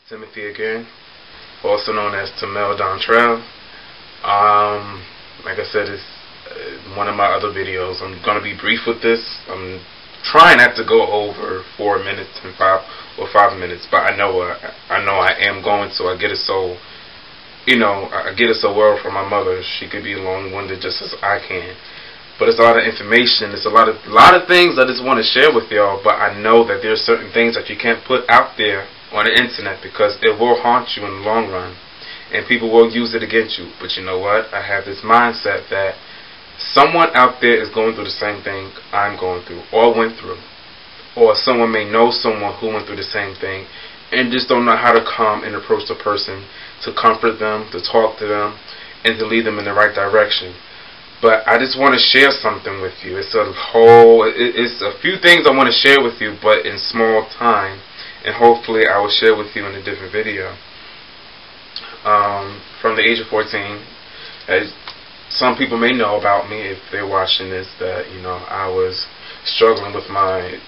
Timothy again, also known as Timmell Dontrell. Like I said, it's one of my other videos. I'm going to be brief with this. I'm trying not to go over 4 minutes and 5 minutes, but I know I am going to. I get it so, I get it so well from my mother. She could be long-winded just as I can. But it's a lot of information. It's a lot of things I just want to share with y'all. But I know that there's certain things that you can't put out there on the internet because it will haunt you in the long run, and people will use it against you. But you know what? I have this mindset that someone out there is going through the same thing I'm going through, or went through, or someone may know someone who went through the same thing, and just don't know how to come and approach the person to comfort them, to talk to them, and to lead them in the right direction. But I just want to share something with you. It's a few things I want to share with you, but in small time, and hopefully I will share with you in a different video. From the age of 14, as some people may know about me if they're watching this, that I was struggling with my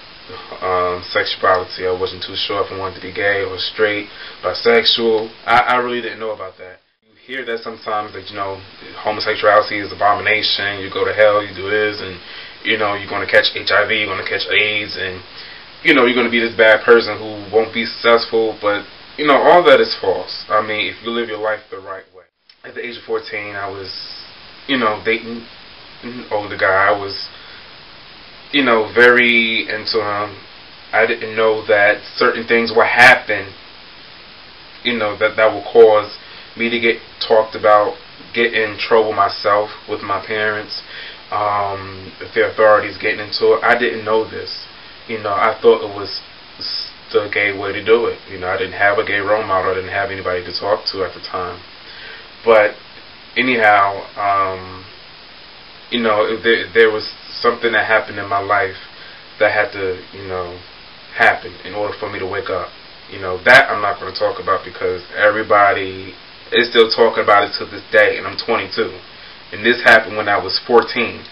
sexuality. I wasn't too sure if I wanted to be gay or straight, bisexual. I really didn't know about that. Hear that sometimes, that homosexuality is abomination, you go to hell, you do this, and you're going to catch HIV, you're going to catch AIDS, and you're going to be this bad person who won't be successful. But all that is false. I mean, if you live your life the right way. At the age of 14, I was dating an older guy. I was very into him. I didn't know that certain things would happen, that will cause me to get talked about, get in trouble myself with my parents, if the authorities getting into it. I didn't know this. I thought it was the gay way to do it. I didn't have a gay role model. I didn't have anybody to talk to at the time. But anyhow, there was something that happened in my life that had to, happen in order for me to wake up. That I'm not going to talk about because everybody is still talking about it to this day, and I'm 22. And this happened when I was 14.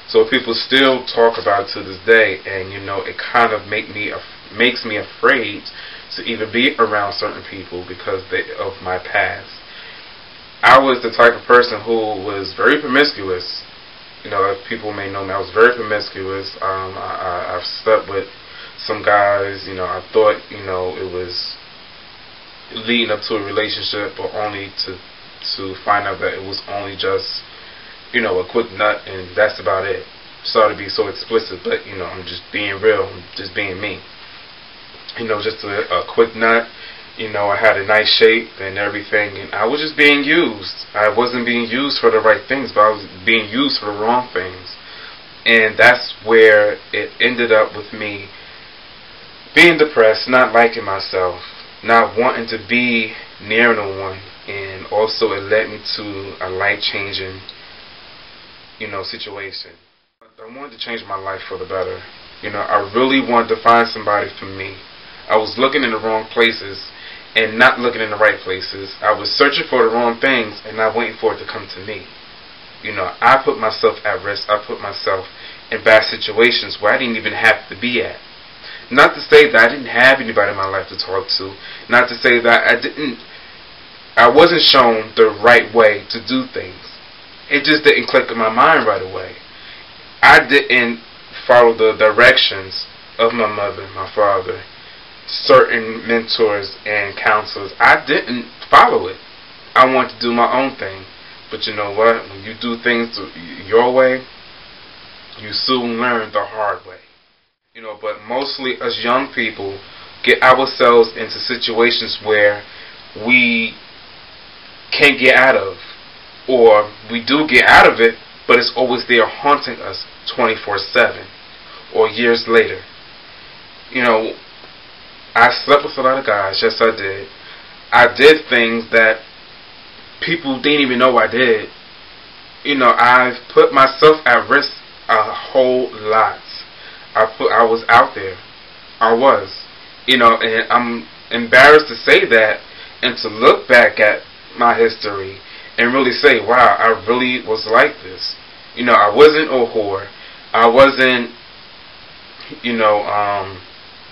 So people still talk about it to this day, and it kind of makes me afraid to even be around certain people because of my past. I was the type of person who was very promiscuous. People may know me. I was very promiscuous. I've slept with some guys. I thought it was leading up to a relationship, but only to find out that it was only just a quick nut, and that's about it. Sorry to be so explicit, but I'm just being real. I'm just being me. Just a quick nut. I had a nice shape and everything, and I was just being used. I wasn't being used for the right things, but I was being used for the wrong things. And that's where it ended up with me being depressed, not liking myself, not wanting to be near no one, and also it led me to a life-changing, situation. I wanted to change my life for the better. I really wanted to find somebody for me. I was looking in the wrong places and not looking in the right places. I was searching for the wrong things and not waiting for it to come to me. I put myself at risk. I put myself in bad situations where I didn't even have to be at. Not to say that I didn't have anybody in my life to talk to. Not to say that I wasn't shown the right way to do things. It just didn't click in my mind right away. I didn't follow the directions of my mother, my father, certain mentors and counselors. I didn't follow it. I wanted to do my own thing. But you know what? When you do things your way, you soon learn the hard way. But mostly us young people get ourselves into situations where we can't get out of, or we do get out of it, but it's always there haunting us 24/7 or years later. I slept with a lot of guys. Yes, I did. I did things that people didn't even know I did. I've put myself at risk a whole lot. I was out there. I was. And I'm embarrassed to say that and to look back at my history and really say, wow, I really was like this. I wasn't a whore. I wasn't,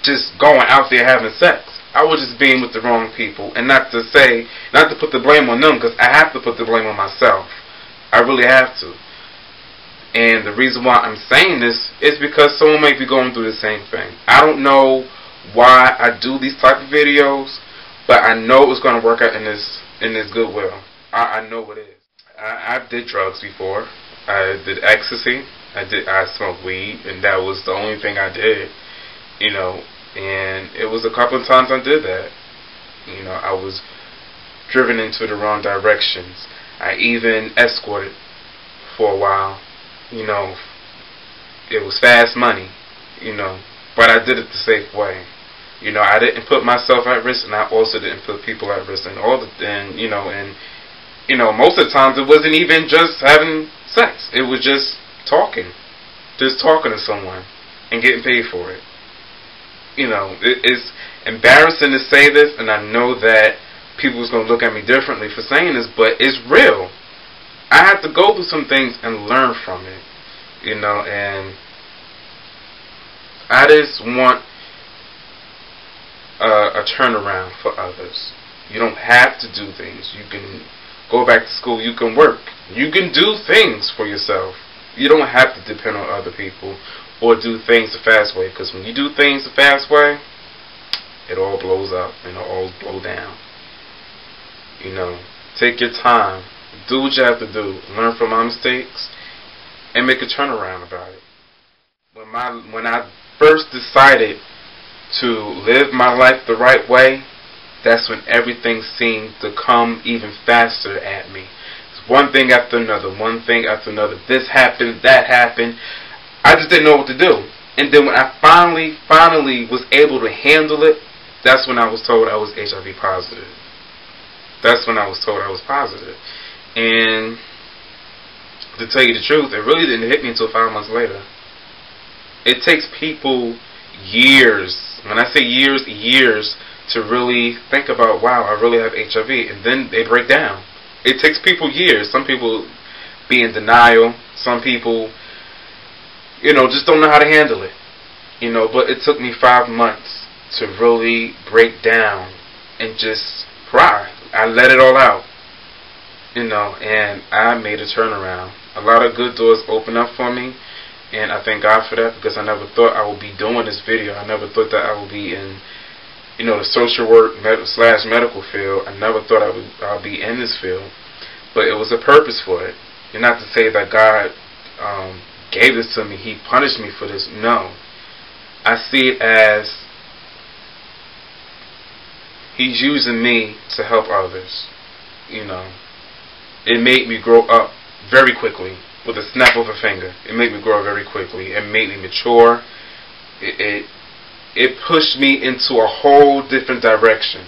just going out there having sex. I was just being with the wrong people. And not to put the blame on them, because I have to put the blame on myself. I really have to. And the reason why I'm saying this is because someone might be going through the same thing. I don't know why I do these type of videos, but I know it's going to work out in this goodwill. I know it is. I did drugs before. I did ecstasy. I smoked weed, and that was the only thing I did. You know, and it was a couple of times I did that. You know, I was driven into the wrong directions. I even escorted for a while. You know, it was fast money. You know, but I did it the safe way. You know, I didn't put myself at risk, and I also didn't put people at risk. And you know, most of the times it wasn't even just having sex. It was just talking to someone and getting paid for it. You know, it's embarrassing to say this, and I know that people's going to look at me differently for saying this, but it's real. I have to go through some things and learn from it. You know, and I just want a turnaround for others. You don't have to do things. You can go back to school. You can work. You can do things for yourself. You don't have to depend on other people or do things the fast way. Because when you do things the fast way, it all blows up and it all blows down. You know, take your time. Do what you have to do. Learn from my mistakes and make a turnaround about it. When I first decided to live my life the right way, that's when everything seemed to come even faster at me. It's one thing after another, one thing after another. This happened, that happened. I just didn't know what to do. And then when I finally was able to handle it, that's when I was told I was HIV positive. That's when I was told I was positive. And to tell you the truth, it really didn't hit me until 5 months later. It takes people years, when I say years, years, to really think about, wow, I really have HIV, and then they break down. It takes people years. Some people be in denial. Some people, you know, just don't know how to handle it. You know, but it took me 5 months to really break down and just cry. I let it all out. You know, and I made a turnaround. A lot of good doors opened up for me, and I thank God for that, because I never thought I would be doing this video. I never thought that I would be in, you know, the social work / medical field. I never thought I'll be in this field, but it was a purpose for it. And not to say that God gave this to me, He punished me for this. No, I see it as He's using me to help others. You know, it made me grow up very quickly with a snap of a finger. It made me grow very quickly. It made me mature. It pushed me into a whole different direction.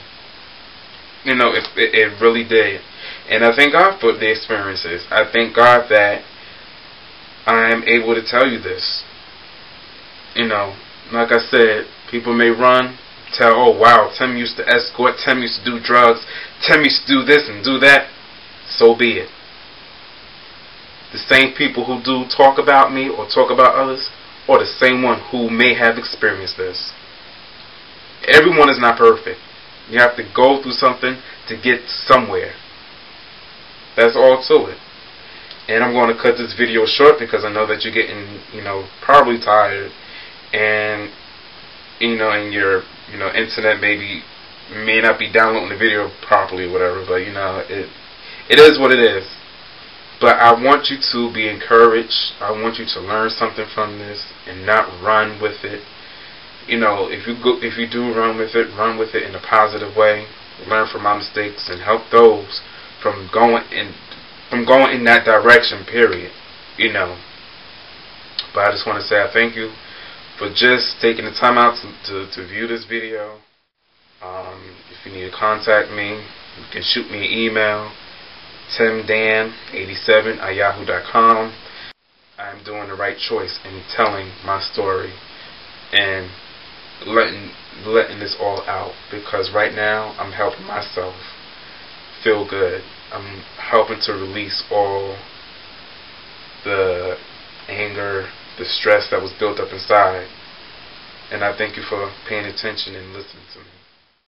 You know, it really did. And I thank God for the experiences. I thank God that I am able to tell you this. You know, like I said, people may run, tell, oh wow, Tim used to escort, Tim used to do drugs, Tim used to do this and do that. So be it. The same people who do talk about me or talk about others are the same one who may have experienced this. Everyone is not perfect. You have to go through something to get somewhere. That's all to it. And I'm going to cut this video short because I know that you're getting, you know, probably tired, and you know, and your, you know, internet may not be downloading the video properly or whatever, but you know, it is what it is. But I want you to be encouraged. I want you to learn something from this and not run with it. You know, if you do run with it in a positive way. Learn from my mistakes and help those from going in that direction. Period. You know. But I just want to say I thank you for just taking the time out to view this video. If you need to contact me, you can shoot me an email. timdan87@yahoo.com. I'm doing the right choice in telling my story and letting this all out, because right now I'm helping myself feel good. I'm helping to release all the anger, the stress that was built up inside. And I thank you for paying attention and listening to me.